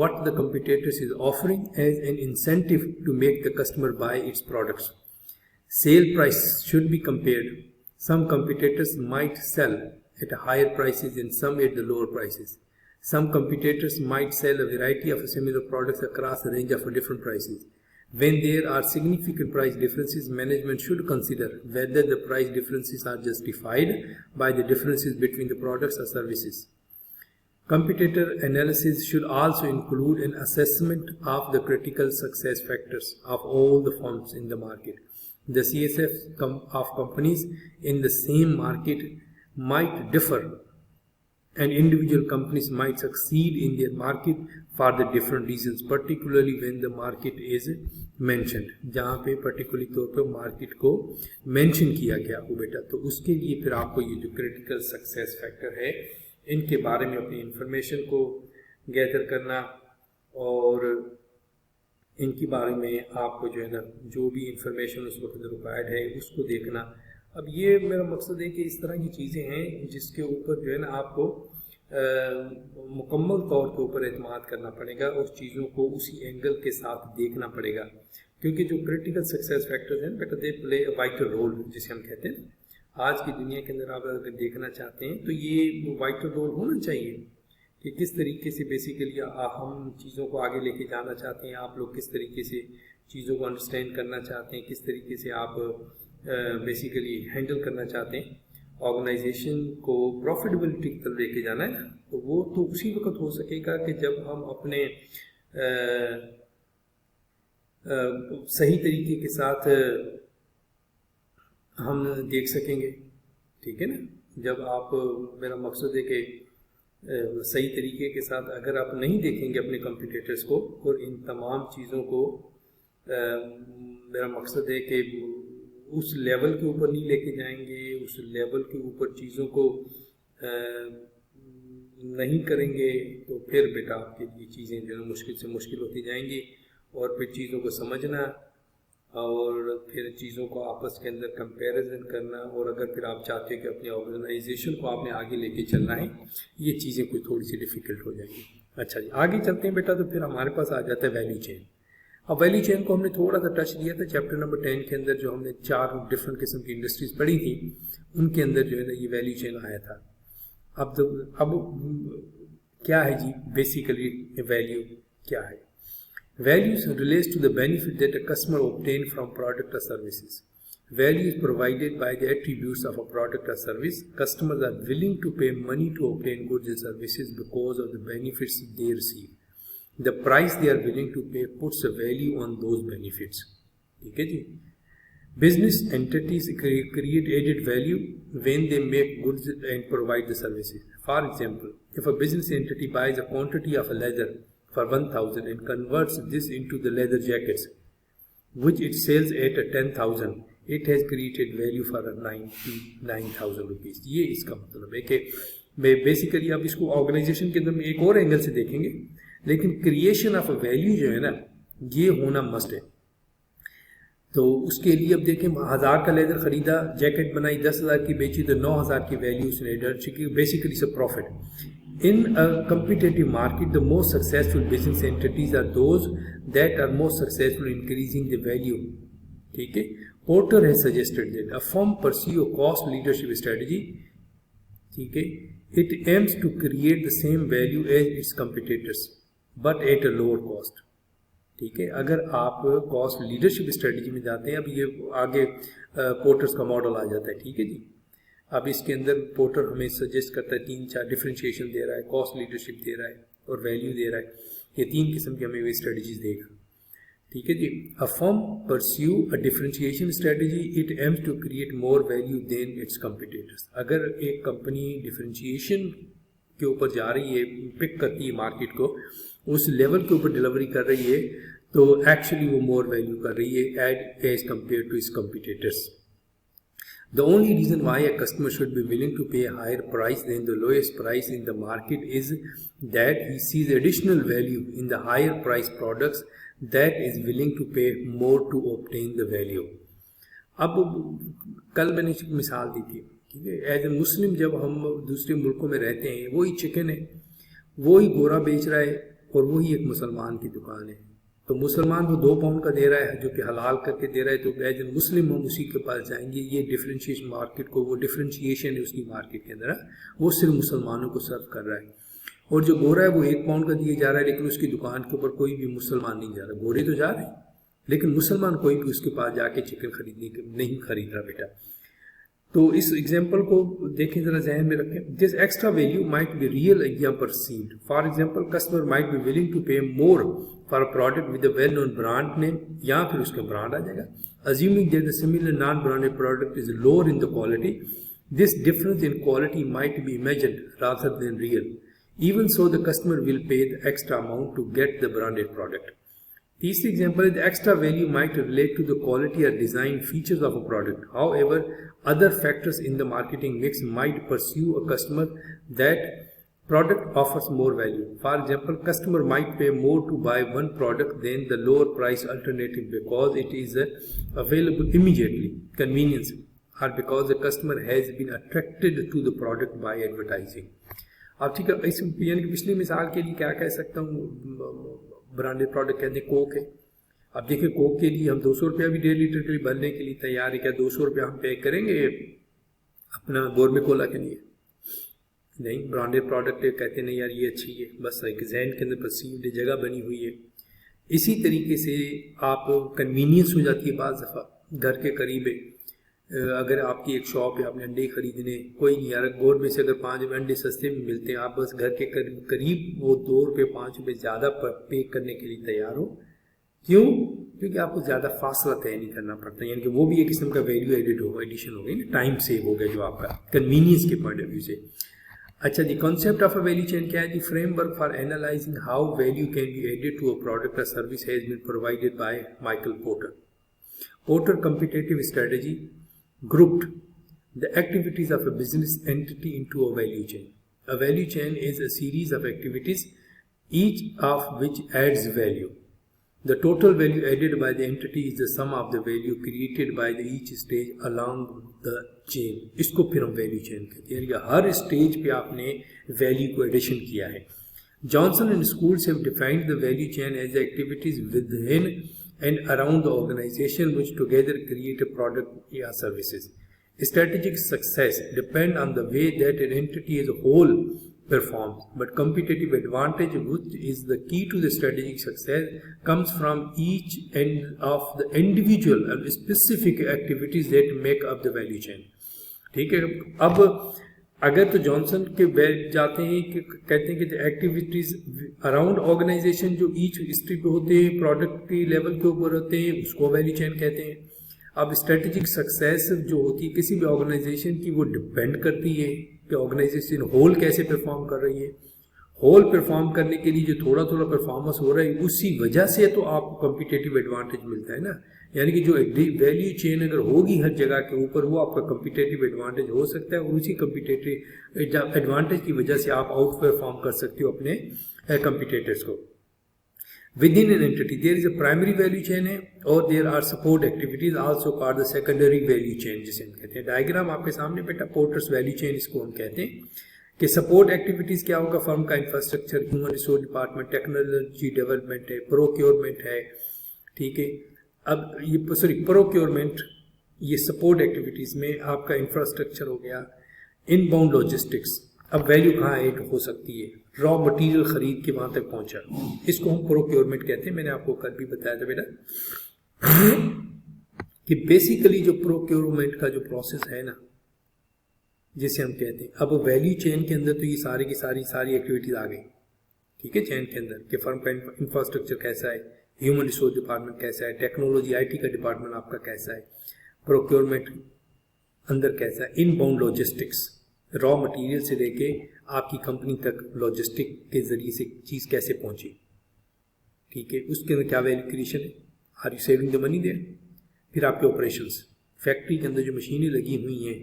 what the competitors is offering as an incentive to make the customer buy its products. Sale price should be compared. Some competitors might sell at higher prices and some at the lower prices. Some competitors might sell a variety of similar products across a range of different prices. When there are significant price differences, management should consider whether the price differences are justified by the differences between the products or services. Competitor analysis should also include an assessment of the critical success factors of all the firms in the market. The CSF of companies in the same market might differ and individual companies might succeed in their market for the different reasons, particularly when the market is mentioned. जहाँ पे particularly तौर पे market को mention किया गया हो बेटा, तो उसके लिए फिर आपको ये जो critical success factor है, इनके बारे में अपनी information को gather करना और इनके बारे में आपको जो है ना, जो भी इंफॉर्मेशन उस वक्त रिक्वायर्ड है उसको देखना. अब ये मेरा मकसद है कि इस तरह की चीज़ें हैं जिसके ऊपर जो है ना आपको मुकम्मल तौर के ऊपर एतमाद करना पड़ेगा और चीज़ों को उसी एंगल के साथ देखना पड़ेगा, क्योंकि जो क्रिटिकल सक्सेस फैक्टर्स हैं बेटा, they play a vital role जिसे हम कहते हैं. आज की दुनिया के अंदर आप अगर देखना चाहते हैं तो ये वाइटल रोल होना चाहिए कि किस तरीके से बेसिकली हम चीज़ों को आगे लेके जाना चाहते हैं, आप लोग किस तरीके से चीज़ों को अंडरस्टैंड करना चाहते हैं, किस तरीके से आप बेसिकली हैंडल करना चाहते हैं. ऑर्गेनाइजेशन को प्रॉफिटेबिलिटी की तरफ लेके जाना है ना, तो वो तो उसी वक्त हो सकेगा कि जब हम अपने सही तरीके के साथ हम देख सकेंगे. ठीक है ना. जब आप, मेरा मकसद है कि सही तरीके के साथ अगर आप नहीं देखेंगे अपने कंपटीटर्स को और इन तमाम चीज़ों को, मेरा मकसद है कि उस लेवल के ऊपर नहीं लेके जाएंगे, उस लेवल के ऊपर चीज़ों को नहीं करेंगे, तो फिर बेटा आपके लिए चीज़ें जो है मुश्किल से मुश्किल होती जाएंगी. और फिर चीज़ों को समझना और फिर चीज़ों को आपस के अंदर कंपैरिजन करना, और अगर फिर आप चाहते हैं कि अपने ऑर्गेनाइजेशन को आपने आगे लेके चलना है, ये चीज़ें कोई थोड़ी सी डिफ़िकल्ट हो जाएंगी. अच्छा जी, आगे चलते हैं बेटा। तो फिर हमारे पास आ जाता है वैल्यू चेन। अब वैल्यू चेन को हमने थोड़ा सा टच दिया था चैप्टर नंबर 10 के अंदर, जो हमने 4 डिफरेंट किस्म की इंडस्ट्रीज पढ़ी थी, उनके अंदर जो है ना ये वैल्यू चेन आया था। अब क्या है जी बेसिकली वैल्यू क्या है? Values relates to the benefit that a customer obtain from product और services. Value is provided by the attributes of a product or service. Customers are willing to pay money to obtain goods and services because of the benefits they receive. The price they are willing to pay puts a value on those benefits. ठीक है जी। Business entities create added value when they make goods and provide the services. For example, if a business entity buys a quantity of a leather for 1,000 and converts this into the leather jackets, which it sells at 10,000, it has created value for 99,000 rupees. ये इसका मतलब है कि basically आप इसको organisation के अंदर एक और एंगल से देखेंगे, लेकिन क्रिएशन ऑफ वैल्यू जो है ना ये होना मस्ट है। तो उसके लिए अब देखें, 1000 का लेदर खरीदा, जैकेट बनाई, 10,000 की बेची, तो 9,000 की वैल्यू उसने डाली, बेसिकली सब profit. In a competitive market, the most successful business entities are those that are most successful in increasing the value. ठीक है। Porter has suggested that a firm pursue a cost leadership strategy. ठीक है। It aims to create the same value as its competitors, but at a lower cost. ठीक है। अगर आप cost leadership strategy में जाते हैं, अब ये आगे पोर्टर्स का मॉडल आ जाता है। ठीक है जी। अब इसके अंदर पोर्टर हमें सजेस्ट करता है 3-4 डिफरेंशिएशन दे रहा है, कॉस्ट लीडरशिप दे रहा है और वैल्यू दे रहा है। ये 3 किस्म की हमें वे स्ट्रेटजीज देगा। ठीक है जी। A firm pursue a differentiation strategy, it aims to create more value than its competitors. अगर एक कंपनी डिफरेंशिएशन के ऊपर जा रही है, पिक करती है मार्केट को, उस लेवल के ऊपर डिलीवरी कर रही है, तो एक्चुअली वो मोर वैल्यू कर रही है as compare to its competitors. The only reason why a customer should be willing to pay a higher price than the lowest price in the market is that he sees additional value in the higher price products that is willing to pay more to obtain the value. अब कल मैंने एक मिसाल दी थी, ठीक है। As a मुस्लिम जब हम दूसरे मुल्कों में रहते हैं, वही चिकन है, वही गोरा बेच रहा है और वही एक मुसलमान की दुकान है। तो मुसलमान वो 2 पाउंड का दे रहा है जो कि हलाल करके दे रहा है, तो एज ए मुस्लिम हम उसी के पास जाएंगे। ये डिफरेंशिएशन मार्केट को, वो डिफरेंशिएशन है उसकी मार्केट के अंदर, वो सिर्फ मुसलमानों को सर्व कर रहा है। और जो गोरा है वो 1 पाउंड का दिए जा रहा है, लेकिन उसकी दुकान के ऊपर कोई भी मुसलमान नहीं जा रहा। गोरे तो जा रहे हैं, लेकिन मुसलमान कोई भी उसके पास जाके चिकन खरीदने के नहीं खरीद रहा बेटा। तो इस एग्जाम्पल को देखें, जरा जहन में रखें। This extra value might be real या perceived. For example, customer might be willing to pay more for a product with a well known brand name, या फिर उसका ब्रांड आ जाएगा। Assuming that the similar non branded product is lower in the quality, this difference in quality might be imagined rather than real. Even so, the customer will pay the extra amount to get the branded product. तीसरी example is the extra value might relate to the quality or design features of a product. However, other factors in the marketing mix might pursue a customer that product offers more value. For example, customer might pay more to buy one product than the lower price alternative because it is available immediately, convenience, or because the customer has been attracted to the product by advertising. अब ठीक है, इस यानी कि पिछली मिसाल के लिए क्या कह सकता हूँ, ब्रांडेड प्रोडक्ट कहते हैं कोक है। अब देखिए, कोक के लिए हम 200 रुपया भी 1.5 लीटर के लिए भरने के लिए तैयार है। क्या 200 रुपया हम पे करेंगे अपना गोरमे कोला के लिए? नहीं, ब्रांडेड प्रोडक्ट है, कहते नहीं यार ये अच्छी है, बस एक जहन के अंदर परसीव्ड जगह बनी हुई है। इसी तरीके से आप कन्वीनियंस हो जाती है, बाज़ दफ़ा घर के करीब है, अगर आपकी एक शॉप है, आपने अंडे खरीदने, कोई नहीं यार, गोर में से अगर 5 अंडे सस्ते में मिलते हैं, आप बस घर के करीब वो 2 रुपये 5 रुपये ज़्यादा पे करने के लिए तैयार हो। क्यों? क्योंकि आपको ज़्यादा फासला तय नहीं करना पड़ता, यानी कि वो भी एक किस्म का वैल्यू एडिड होगा, एडिशन हो गई ना, टाइम सेव हो गया जो आपका कन्वीनियंस के पॉइंट ऑफ व्यू से। अच्छा जी, concept of a value chain क्या है जी? Framework for analysing how value can be added to a product और service has been provided by Michael Porter. Porter competitive strategy grouped the activities of a business entity into a value chain. A value chain is a series of activities, each of which adds value. The total value added by the entity is the sum of the value created by the each stage along the chain. इसको फिर हम value chain कहते हैं, या हर stage पे आपने value को addition किया है। Johnson and Schools have defined the value chain as the activities within and around the organization which together create a product or services. Strategic success depends on the way that an entity as a whole performs, but competitive advantage, which is the key to the strategic success, comes from each end of the individual and specific activities that make up the value chain. ठीक है, अब अगर तो Johnson के बैठ जाते हैं कि कहते हैं कि एक्टिविटीज अराउंड ऑर्गेनाइजेशन जो ईच हिस्ट्री पे होते हैं, प्रोडक्ट के लेवल के ऊपर होते हैं, उसको वैल्यू चेन कहते हैं। अब स्ट्रेटेजिक सक्सेस जो होती है किसी भी ऑर्गेनाइजेशन की, वो डिपेंड करती है कि ऑर्गेनाइजेशन होल कैसे परफॉर्म कर रही है। होल परफॉर्म करने के लिए जो थोड़ा थोड़ा परफॉर्मेंस हो रहा है, उसी वजह से तो आपको कम्पिटेटिव एडवांटेज मिलता है ना। यानी कि जो वैल्यू चेन अगर होगी हर जगह के ऊपर, वो आपका कम्पिटेटिव एडवांटेज हो सकता है, और उसी कम्पिटेटिव एडवांटेज की वजह से आप आउट परफॉर्म कर सकते हो अपने कम्पिटेटर्स को। Within an entity, there is a primary value chain है, और there are support activities also called the secondary value chain जिसे हम कहते हैं। डायग्राम आपके सामने बेटा, पोर्टर्स वैल्यू चेन इसको हम कहते हैं कि सपोर्ट एक्टिविटीज क्या होगा, फर्म का infrastructure, human resource department, technology development है, प्रोक्योरमेंट है, ठीक है। अब ये प्रोक्योरमेंट, ये सपोर्ट एक्टिविटीज में आपका इंफ्रास्ट्रक्चर हो गया। इनबाउंड लॉजिस्टिक्स, अब वैल्यू कहाँ ऐड हो सकती है, रॉ मटेरियल खरीद के वहां तक पहुंचा, इसको हम प्रोक्योरमेंट कहते हैं। मैंने आपको कल भी बताया था बेटा कि बेसिकली जो प्रोक्योरमेंट का जो प्रोसेस है ना, जिसे हम कहते हैं, अब वैल्यू चेन के अंदर तो ये सारी की सारी एक्टिविटीज आ गई, ठीक है, चेन के अंदर कि फर्म का इंफ्रास्ट्रक्चर कैसा है, ह्यूमन रिसोर्स डिपार्टमेंट कैसा है, टेक्नोलॉजी IT का डिपार्टमेंट आपका कैसा है, प्रोक्योरमेंट अंदर कैसा है, इनबाउंड लॉजिस्टिक्स, रॉ मटेरियल से लेके आपकी कंपनी तक लॉजिस्टिक के जरिए से चीज़ कैसे पहुंची, ठीक है, उसके अंदर क्या वैल्यू क्रिएशन है, are you saving the money there. फिर आपके ऑपरेशंस, फैक्ट्री के अंदर जो मशीनें लगी हुई हैं,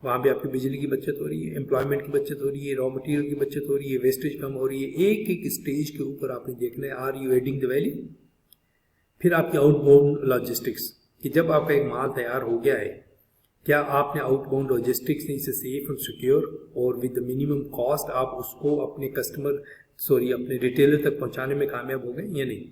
वहाँ पे आपकी बिजली की बचत हो रही है, एम्प्लॉयमेंट की बचत हो रही है, रॉ मटेरियल की बचत हो रही है, वेस्टेज कम हो रही है। एक एक स्टेज के ऊपर आपने देखना है, are you adding the value. फिर आपकी आउटबाउंड लॉजिस्टिक्स, कि जब आपका एक माल तैयार हो गया है, क्या आपने आउटबाउंड लॉजिस्टिक्स से इसे सेफ एंड सिक्योर और विद द मिनिमम कॉस्ट आप उसको अपने अपने रिटेलर तक पहुंचाने में कामयाब हो गए या नहीं,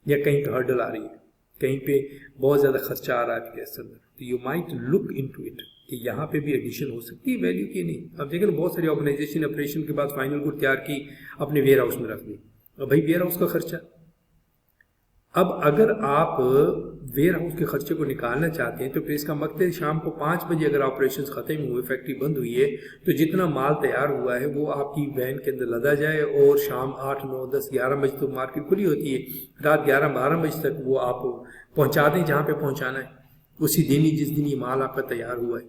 या कहीं पे हर्डल आ रही है, कहीं पे बहुत ज़्यादा खर्चा आ रहा है आपके अंदर, तो you might look into it कि यहाँ पे भी एडिशन हो सकती है वैल्यू की नहीं। अब देखें बहुत सारी ऑर्गेनाइजेशन ऑपरेशन के बाद फाइनल गुड तैयार की, अपने वेयर हाउस में रख ली, अब भाई वेयर हाउस का खर्चा। अब अगर आप वेयर हाउस के खर्चे को निकालना चाहते हैं तो फिर इसका मकसद है शाम को 5 बजे अगर ऑपरेशन खत्म हुए, फैक्ट्री बंद हुई है, तो जितना माल तैयार हुआ है वो आपकी वैन के अंदर लदा जाए और शाम 8, 9, 10, 11 बजे तक मार्केट खुली होती है, रात 11, 12 बजे तक वो आप पहुंचा दें जहाँ पे पहुंचाना है, उसी दिन ही जिस दिन ये माल आपका तैयार हुआ है।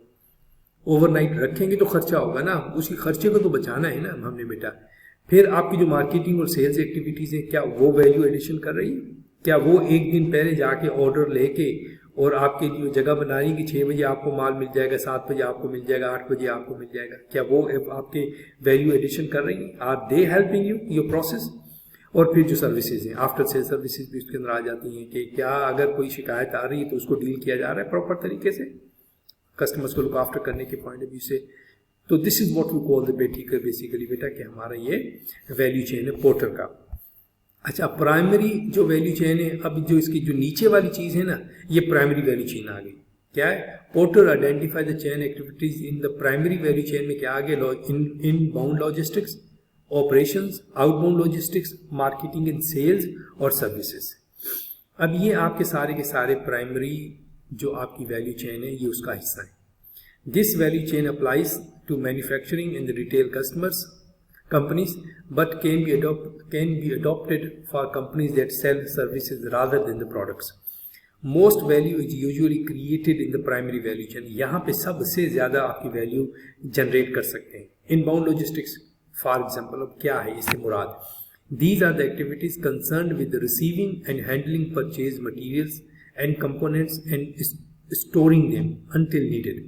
ओवरनाइट रखेंगे तो खर्चा होगा ना, उसी खर्चे को तो बचाना है ना हमने बेटा। फिर आपकी जो मार्केटिंग और सेल्स एक्टिविटीज़ हैं, क्या वो वैल्यू एडिशन कर रही है? क्या वो एक दिन पहले जाके ऑर्डर लेके और आपके लिए जगह बना रही कि 6 बजे आपको माल मिल जाएगा, 7 बजे आपको मिल जाएगा, 8 बजे आपको मिल जाएगा, क्या वो आपके वैल्यू एडिशन कर रही है? Are they helping you your process? और फिर जो सर्विसेज हैं, आफ्टर सेल सर्विसेज भी उसके अंदर आ जाती हैं कि क्या अगर कोई शिकायत आ रही है तो उसको डील किया जा रहा है प्रॉपर तरीके से, कस्टमर्स को लुक आफ्टर करने के पॉइंट ऑफ व्यू से। तो this is what we call the basically बेटा कि हमारा ये वैल्यू चेन है पोर्टर का। अच्छा, प्राइमरी जो वैल्यू चेन है, अब जो इसकी जो नीचे वाली चीज़ है ना, ये प्राइमरी वैल्यू चेन आ गई। क्या है? Porter identify the chain activities in the primary value chain में क्या आ गया? Inbound logistics, operations, outbound logistics, marketing and sales और सर्विसेज। अब ये आपके सारे के सारे प्राइमरी जो आपकी वैल्यू चेन है, ये उसका हिस्सा है। This value chain applies to manufacturing and retail customers companies but can be adopted for companies that sell services rather than the products. Most value is usually created in the primary value chain. यहाँ पे सबसे ज़्यादा आपकी value generate कर सकते हैं। Inbound logistics for example, अब क्या है इससे मुराद? These are the activities concerned with the receiving and handling purchased materials and components and storing them until needed.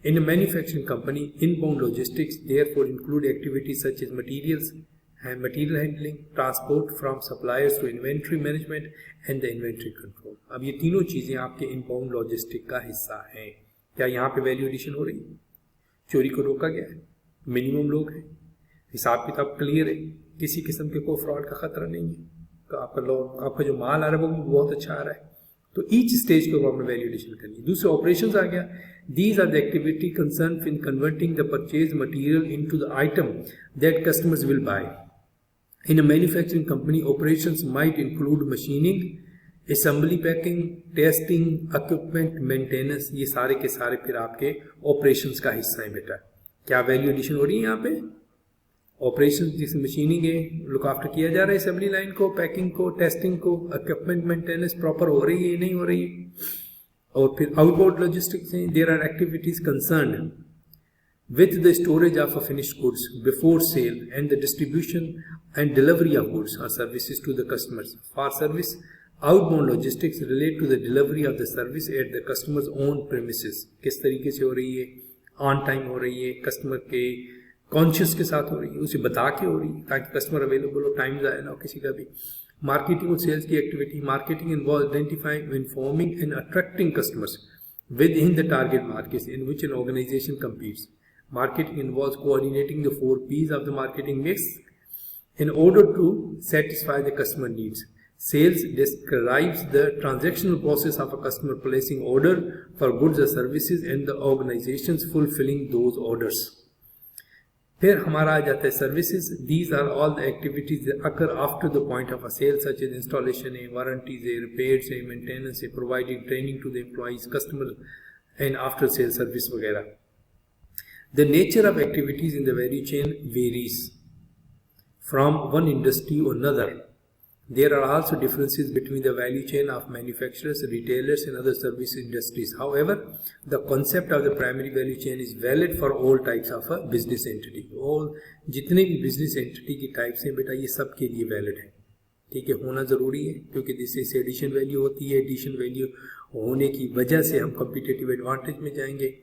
In a manufacturing company, inbound logistics therefore include activities such as material handling, transport from suppliers to inventory management and the inventory control. अब ये तीनों चीज़ें आपके inbound logistics का हिस्सा हैं। क्या यहाँ पे वैल्यू एडिशन हो रही है? चोरी को रोका गया है, मिनिमम लोग हैं, हिसाब किताब क्लियर है, किसी किस्म के कोई फ्रॉड का खतरा नहीं है, तो आपका जो माल आ रहा है वो भी बहुत अच्छा आ रहा है। तो ईच स्टेज को आपने वैल्यू एडिशन करनी है। दूसरे ऑपरेशंस आ गया, these are the activity concern in converting the purchase material into the item that customers will buy. In a manufacturing company operations might include machining, assembly, packing, testing, equipment maintenance, ये सारे के सारे फिर आपके operations का हिस्सा है बेटा। क्या वैल्यू एडिशन हो रही है यहाँ पे? ऑपरेशन जिसमें मशीनिंग है, लुक आफ्टर किया जा रहा है असेंबली लाइन को, पैकिंग को, टेस्टिंग को, इक्विपमेंट मेंटेनेंस प्रॉपर हो रही है नहीं हो रही है। और फिर आउटबोर्ड लॉजिस्टिक्स हैं, there are activities concerned with the storage of finished goods before sale and the distribution and delivery of goods or services to the customers. For service, outbound logistics relate to the delivery of the service at the customer's own premises. किस तरीके से हो रही है? On time हो रही है, customer के कॉन्शियस के साथ हो रही है, उसे बता के हो रही है ताकि कस्टमर अवेलेबल हो, टाइम ज़ाया ना हो किसी का भी। मार्केटिंग और सेल्स की activity, marketing involve identifying, informing and attracting customers within the target markets in which an organization competes. Marketing involves coordinating the 4 P's of the marketing mix in order to satisfy the customer needs. Sales describes the transactional process of a customer placing order for goods or services and the organizations fulfilling those orders. फिर हमारा आ जाता है services. These are all the activities that occur after the point of a sale, such as installation है, warranties है, repairs है, maintenance है, providing training to the employees, customer and after sale service वगैरह। The nature of activities in the value chain varies from one industry or another. There are also differences between the value chain of manufacturers, retailers and other service industries. However, the concept of the primary value chain is valid for all types of a business entity. All जितने भी business entity की types हैं बेटा ये सब के लिए valid है, ठीक है, होना ज़रूरी है क्योंकि जिससे एडिशन वैल्यू होती है, एडिशन वैल्यू होने की वजह से हम कम्पिटेटिव एडवांटेज में जाएंगे,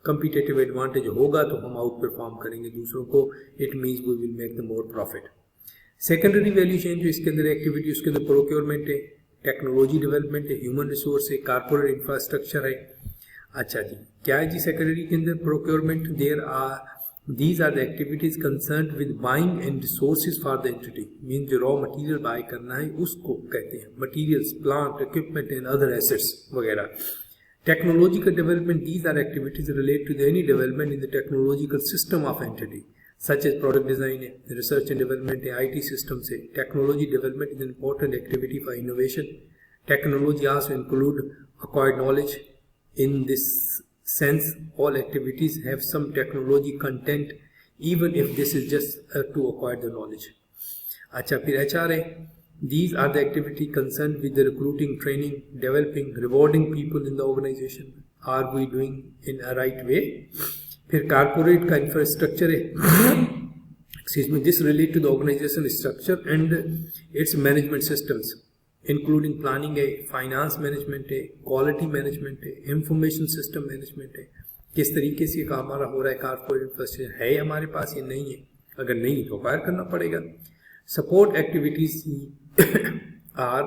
कम्पिटेटिव एडवांटेज होगा तो हम आउट परफॉर्म करेंगे दूसरों को, it means we will make the more profit. Secondary value chain जो इसके अंदर एक्टिविटी, उसके अंदर प्रोक्योरमेंट है, टेक्नोलॉजी डेवलपमेंट है, ह्यूमन रिसोर्स है, कारपोरेट इंफ्रास्ट्रक्चर है। अच्छा जी, क्या है जी सेकेंडरी के अंदर? Procurement. These are the activities concerned with buying and resources for the entity. Mean जो रॉ मटेरियल बाय करना है उसको कहते हैं materials, plant, equipment and other assets वगैरह। Technological development, these are activities related to any development in the technological system of entity, such as product design, research and development, IT systems. Technology development is an important activity for innovation. Technology also include acquired knowledge. In this sense, all activities have some technology content, even if this is just to acquire the knowledge. अच्छा, फिर HR है। These are the activity concerned with the recruiting, training, developing, rewarding people in the organization. Are we doing in a right way? फिर corporate का infrastructure है, excuse me, this relate to the organization structure and its management systems, including planning है, finance management है, quality management है, information system management है। किस तरीके से काम हमारा हो रहा है, कारपोरेट इंफ्रास्ट्रक्चर है हमारे पास या नहीं है, अगर नहीं तो एक्वायर करना पड़ेगा। Support activities are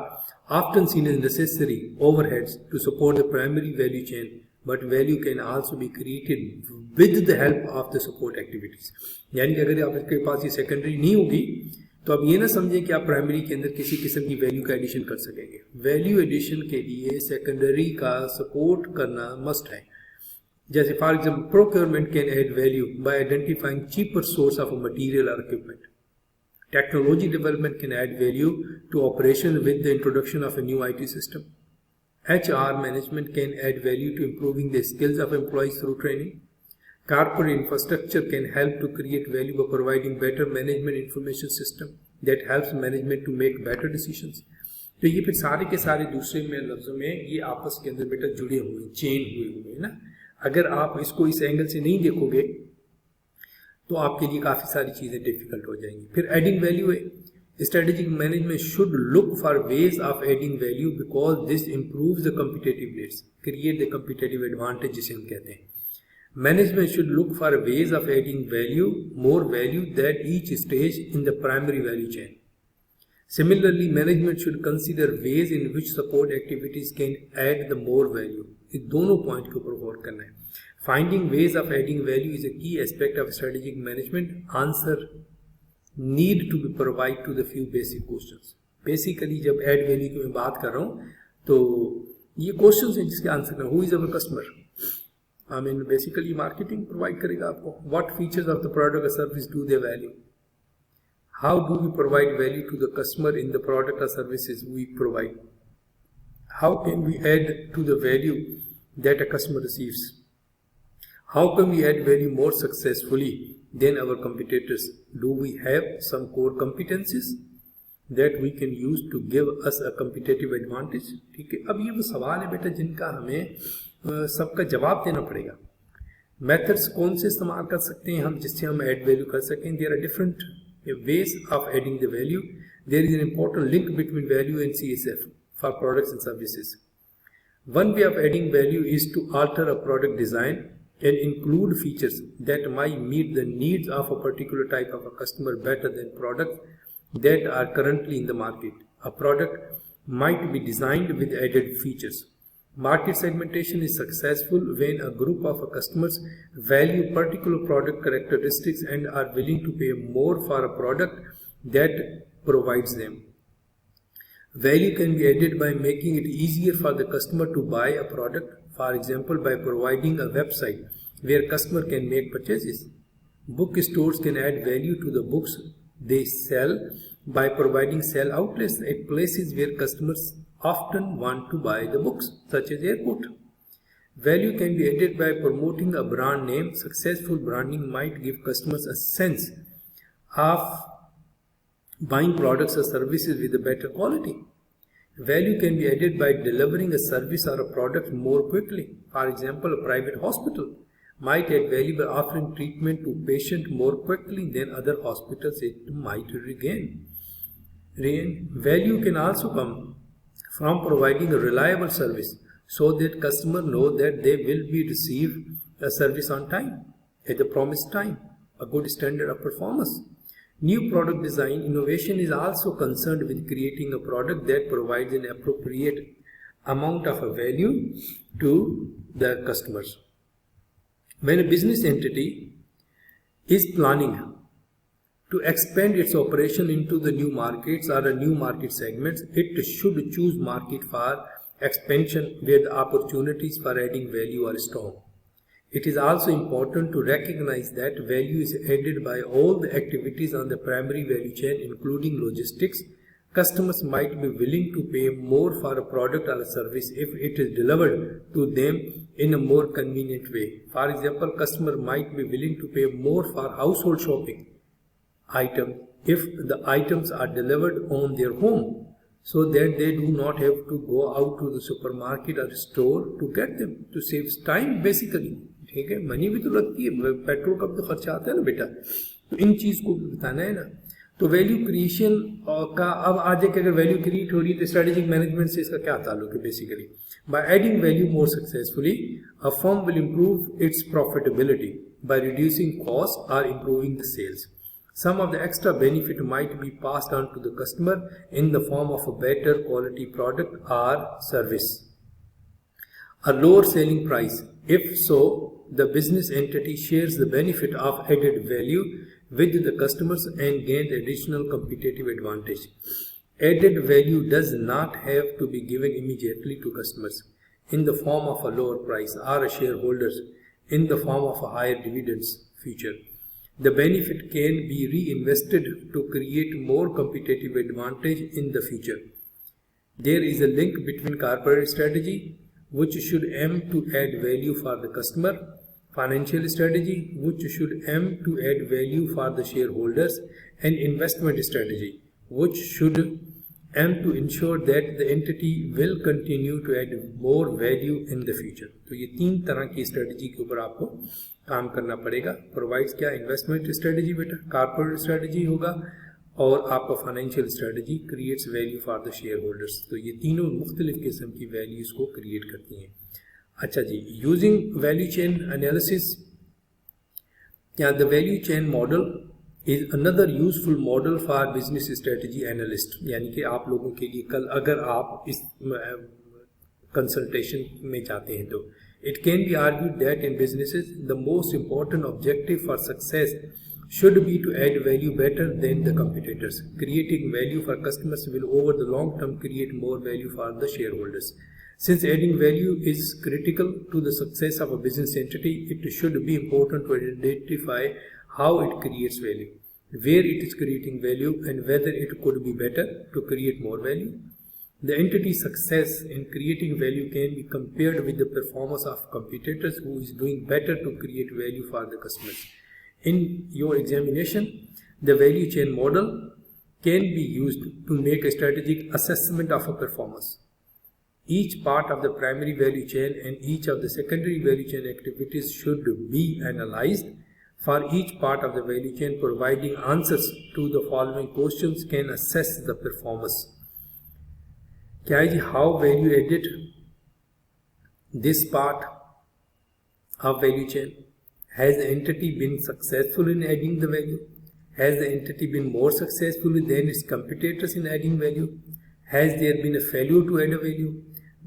often seen as necessary overheads to support the primary value chain, but value can also be created with the help of the support activities. यानी कि अगर आपके पास ये सेकेंडरी नहीं होगी तो आप ये ना समझें कि आप प्राइमरी के अंदर किसी किस्म की वैल्यू का एडिशन कर सकेंगे। वैल्यू एडिशन के लिए सेकेंडरी का सपोर्ट करना मस्ट है। जैसे for example procurement can add value by identifying cheaper source of material और equipment. Technology development can add value to operation with the introduction of a new IT system. HR management can add value to improving the skills of employees through training. Corporate infrastructure can help to create value by providing better management information system that helps management to make better decisions. तो ये फिर सारे के सारे दूसरे में लफ्जों में ये आपस के अंदर बेटा जुड़े हुए, चेन हुए हैं ना। अगर आप इसको इस एंगल से नहीं देखोगे तो आपके लिए काफ़ी सारी चीज़ें डिफिकल्ट हो जाएंगी। फिर एडिंग वैल्यू है। Strategic management should look for ways of adding value because this improves the competitiveness, create the competitive advantage जिसे हम कहते हैं। Management should look for ways of adding value, more value that each stage in the primary value chain. Similarly management should consider ways in which support activities can add the more value. ये दोनों point के ऊपर गौर करना है। Finding ways of adding value is a key aspect of strategic management. Answer need to be provide to the few basic questions. Basically जब add value की मैं बात कर रहा हूँ तो ये क्वेश्चंस हैं जिसके आंसर करना. Who is our customer? I mean basically marketing provide करेगा आपको. What features of the product और service do they value? How do we provide value to the customer in the product और services we provide? How can we add to the value that a customer receives? How can we add value more successfully than our competitors? Do we have some core competencies that we can use to give us a competitive advantage? ठीक है, अब ये वो सवाल है बेटा जिनका हमें सबका जवाब देना पड़ेगा. मेथड्स कौन से इस्तेमाल कर सकते हैं हम जिससे हम ऐड वैल्यू कर सकें? There are different ways of adding the value. There is an important link between value and CSF for products and services. One way of adding value is to alter a product design and include features that might meet the needs of a particular type of a customer better than products that are currently in the market. A product might be designed with added features. Market segmentation is successful when a group of customers value particular product characteristics and are willing to pay more for a product that provides them. Value can be added by making it easier for the customer to buy a product. For example, by providing a website where customer can make purchases. Bookstores can add value to the books they sell by providing sell outlets at places where customers often want to buy the books, such as airport. Value can be added by promoting a brand name. Successful branding might give customers a sense of buying products or services with a better quality. Value can be added by delivering a service or a product more quickly. For example, a private hospital might add value by offering treatment to patient more quickly than other hospitals it might regain. Value can also come from providing a reliable service so that customers know that they will be receive a service on time, at the promised time, a good standard of performance. New product design innovation is also concerned with creating a product that provides an appropriate amount of value to the customers. When a business entity is planning to expand its operation into the new markets or a new market segments, it should choose market for expansion where the opportunities for adding value are strong. It is also important to recognize that value is added by all the activities on the primary value chain, including logistics. Customers might be willing to pay more for a product or a service if it is delivered to them in a more convenient way. For example, customer might be willing to pay more for household shopping items if the items are delivered on their home, so that they do not have to go out to the supermarket or store to get them, to save time basically. ठीक है, money भी तो लगती है, petrol का भी तो खर्चा आता है ना बेटा, तो इन चीज को भी बताना है ना. तो वैल्यू क्रिएशन का अब आज कि अगर वैल्यू क्रिएट हो रही है तो स्ट्रेटेजिक मैनेजमेंट से इसका क्या ताल्लुक है? Basically by adding value more successfully a firm will improve its profitability by reducing cost और improving the sales. Some of the extra benefit might be passed on to the customer in the form of a better quality product or service. A lower selling price. If so, the business entity shares the benefit of added value with the customers and gains additional competitive advantage. Added value does not have to be given immediately to customers in the form of a lower price or a shareholders in the form of a higher dividends future. The benefit can be reinvested to create more competitive advantage in the future. There is a link between corporate strategy, which should aim to add value for the customer, financial strategy, which should aim to add value for the shareholders, and investment strategy, which should aim to ensure that the entity will continue to add more value in the future. तो ये तीन तरह की strategy के ऊपर आपको काम करना पड़ेगा. प्रोवाइड्स क्या? इन्वेस्टमेंट स्ट्रेटजी बेटा, कॉर्पोरेट स्ट्रेटजी होगा, और आपका financial strategy creates value for the share holders. तो ये तीनों मुख्तलिफ किस्म की वैल्यूज को क्रिएट करती हैं. अच्छा जी, यूजिंग वैल्यू चेन एनालिसिस या the value chain model is another useful model for business strategy analyst. यानी कि आप लोगों के लिए कल अगर आप इस कंसल्टेशन में जाते हैं तो it can be argued that in businesses the most important objective for success should be to add value better than the competitors. Creating value for customers will over the long term create more value for the shareholders. Since adding value is critical to the success of a business entity, it should be important to identify how it creates value, where it is creating value, and whether it could be better to create more value. The entity's success in creating value can be compared with the performance of competitors who is doing better to create value for the customers. In your examination, the value chain model can be used to make a strategic assessment of a performance. Each part of the primary value chain and each of the secondary value chain activities should be analyzed. For each part of the value chain, providing answers to the following questions can assess the performance. क्या है जी, how value added this part of value chain? Has the entity been successful in adding the value? Has the entity been more successful than its competitors in adding value? Has there been a failure to add a value?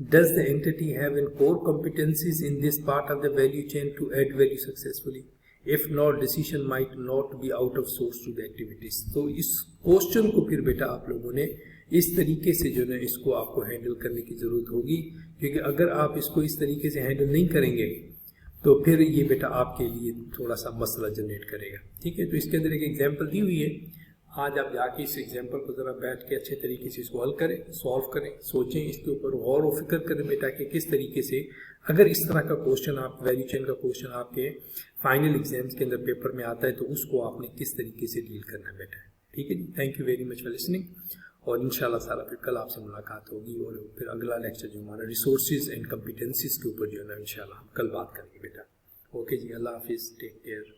Does the entity have core competencies in this part of the value chain to add value successfully? If not, decision might not be out of source to the activities. तो इस question को फिर बेटा आप लोगों ने इस तरीके से जो है इसको आपको हैंडल करने की जरूरत होगी, क्योंकि अगर आप इसको इस तरीके से हैंडल नहीं करेंगे तो फिर ये बेटा आपके लिए थोड़ा सा मसला जनरेट करेगा। ठीक है, तो इसके अंदर एक एग्जांपल दी हुई है। आज आप जाके इस एग्जांपल को ज़रा बैठ के अच्छे तरीके से इसको हल करें, सॉल्व करें, सोचें, इसके ऊपर गौर व फिक्र करें बेटा कि किस तरीके से अगर इस तरह का क्वेश्चन आप वैल्यू चेन का क्वेश्चन आपके फाइनल एग्जाम्स के अंदर पेपर में आता है तो उसको आपने किस तरीके से डील करना बेटा है। ठीक है जी, thank you very much for listening, और इंशाल्लाह ताला फिर कल आपसे मुलाकात होगी और फिर अगला लेक्चर जो हमारा रिसोर्सेज एंड कम्पिटेंसीज के ऊपर जो है ना इंशाल्लाह हम कल बात करेंगे बेटा। ओके जी, अल्लाह हाफिज़, टेक केयर।